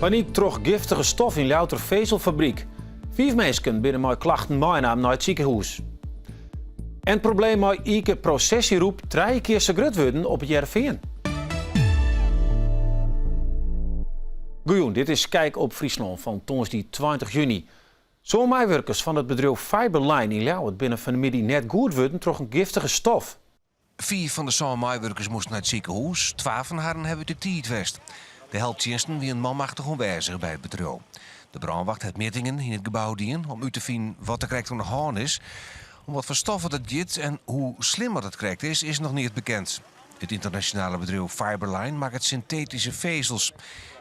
Paniek troch giftige stof in Louter vezelfabriek. 5 mensen binnen met klachten meenamen naar het ziekenhuis. En het probleem met Ike processieroep 3 keer zo groot worden op het Jervin. Goeien, dit is Kijk op Friesland van woensdag 20 juni. Zo'n medewerkers van het bedrijf Fiberline in Ljouwert binnen van de middag net goed worden troch een giftige stof. 4 van de medewerkers moesten naar het ziekenhuis, 12 van hen hebben de tietwest. De helptjenesten wie een manmachtig onwijzig bij het bedrijf. De brandwacht heeft meetingen in het gebouw dienen om u te vinden wat er krijgt aan de hand is. Om wat voor stoffen dat jit en hoe slimmer dat krijgt is nog niet bekend. Het internationale bedrijf Fiberline maakt het synthetische vezels.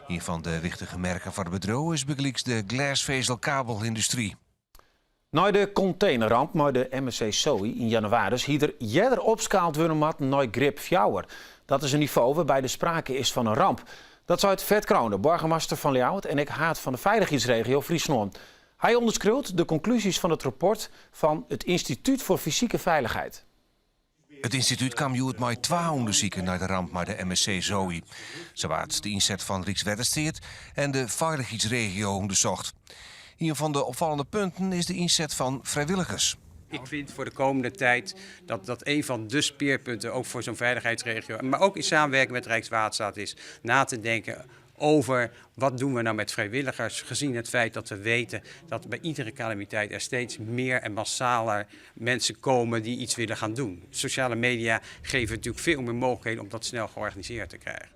Een van de wichtige merken van het bedrijf is begelijks de glasvezelkabelindustrie. Na de containerramp met de MSC Zoe in januari is er jeder opschaald worden met naar grip 4. Dat is een niveau waarbij er sprake is van een ramp. Dat zou het Vert Kroon, de burgemeester van Ljouwert en ik haat van de veiligheidsregio Friesland. Hij onderschreeuwt de conclusies van het rapport van het Instituut voor Fysieke Veiligheid. Het instituut kwam uit met 2 onderzoeken naar de ramp met de MSC Zoe. Ze waard de inzet van Rijkswaterstaat en de veiligheidsregio onderzocht. Een van de opvallende punten is de inzet van vrijwilligers. Ik vind voor de komende tijd dat een van de speerpunten ook voor zo'n veiligheidsregio, maar ook in samenwerking met Rijkswaterstaat is na te denken over wat doen we nou met vrijwilligers, gezien het feit dat we weten dat bij iedere calamiteit er steeds meer en massaler mensen komen die iets willen gaan doen. Sociale media geven natuurlijk veel meer mogelijkheden om dat snel georganiseerd te krijgen.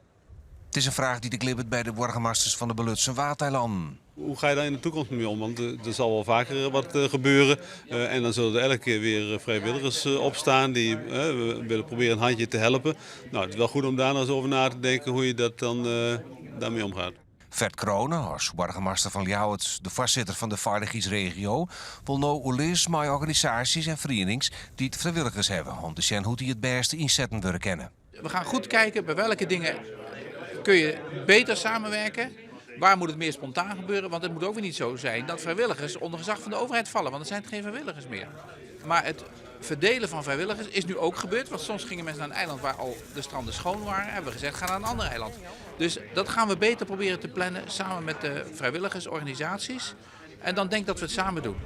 Het is een vraag die de glibbert bij de burgemeesters van de Belutse Waterlanden. Hoe ga je daar in de toekomst mee om? Want er zal wel vaker wat gebeuren. En dan zullen er elke keer weer vrijwilligers opstaan die willen proberen een handje te helpen. Nou, het is wel goed om daar nog eens over na te denken hoe je dat dan daarmee omgaat. Vert Kroon, als burgemeester van Ljouwert, de voorzitter van de veiligheidsregio, wil nou oorlees met organisaties en verenigingen die het vrijwilligers hebben om te zien hoe die het beste inzetten willen kennen. We gaan goed kijken bij welke dingen kun je beter samenwerken. Waar moet het meer spontaan gebeuren? Want het moet ook weer niet zo zijn dat vrijwilligers onder gezag van de overheid vallen. Want er zijn geen vrijwilligers meer. Maar het verdelen van vrijwilligers is nu ook gebeurd. Want soms gingen mensen naar een eiland waar al de stranden schoon waren. Hebben we gezegd, ga naar een ander eiland. Dus dat gaan we beter proberen te plannen samen met de vrijwilligersorganisaties. En dan denk ik dat we het samen doen.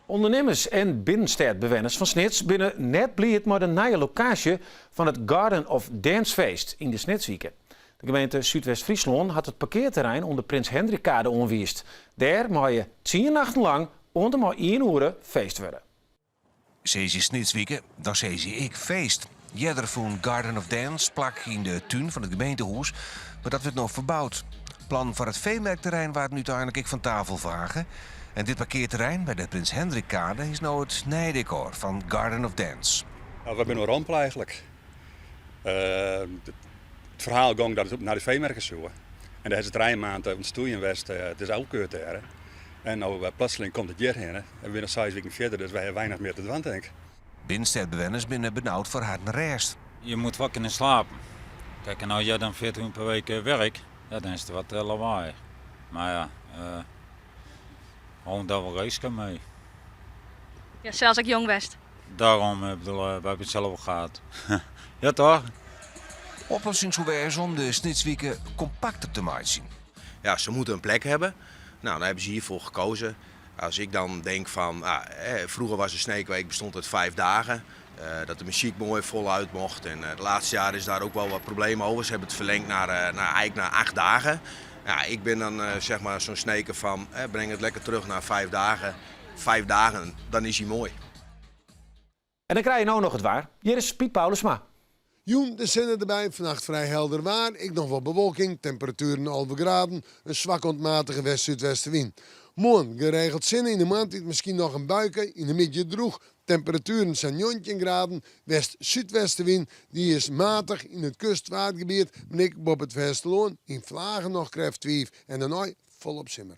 Ondernemers en binnenstadbewoners van Snits binnen net blijd met een nieuwe locatie van het Garden of Dance Feest in de Snitswieken. De gemeente Zuidwest-Friesland had het parkeerterrein onder Prins Hendrikkade onwiest. Daar mag je 10 nachten lang onder maar 1 uur feest worden. Zei je Snitswieken, dan zei je ik feest. Jeder voor een Garden of Dance plak in de tuin van het gemeentehuis, maar dat werd nog verbouwd. Plan voor het veemerkterrein waren nu uiteindelijk ik van tafel vragen. En dit parkeerterrein bij de Prins Hendrikkade is nou het nijdecor van Garden of Dance. Nou, we zijn een ramp eigenlijk. Het verhaal ging dat het naar de veemerkers zo. En daar is het terreinmaand ontstoeien West, het is elke daar. En nou plotseling komt het hierheen. En we zijn nog 6 weken verder, dus wij hebben weinig meer te doen, denk ik. Binnenstadbewoners zijn benauwd voor haar rest. Je moet wakker en slapen. Kijk, en als je dan 14 uur per week werkt, ja, dan is het wat lawaai. Maar ja, gewoon daar wel race kan mee. Ja, zelfs ik jong West. Daarom we hebben het zelf al gehad. Ja toch? Oplossingsgewijs om de Snitswieken compacter te maken. Ja, ze moeten een plek hebben. Nou, daar hebben ze hiervoor gekozen. Als ik dan denk van, vroeger was de Sneekweek bestond uit 5 dagen. Dat de muziek mooi voluit mocht. En de laatste jaren is daar ook wel wat problemen over. Ze hebben het verlengd naar 8 dagen. Ja, ik ben dan zeg maar zo'n sneker van, breng het lekker terug naar 5 dagen. 5 dagen, dan is hij mooi. En dan krijg je nou nog het waar. Hier is Piet Paulusma. Joen, de zinnen erbij. Vannacht vrij helder waar. Ik nog wat bewolking. Temperaturen 11 graden. Een zwak ontmatige west-zuidwestenwind. Morgen geregeld zinnen in de maand. Misschien nog een buiken. In de middag droeg. Temperaturen zijn 19 graden. West-zuidwestenwind. Die is matig in het kustwaardgebied. Ik op het Westerloon. In Vlagen nog krijgt 12. En daarna volop simmer.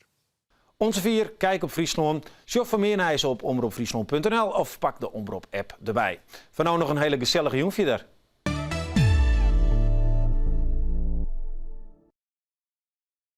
Onze 4, Kijk op Friesland. Surf voor meer op omroepfriesland.nl of pak de Omroep-app erbij. Van nou nog een hele gezellige jongetje daar.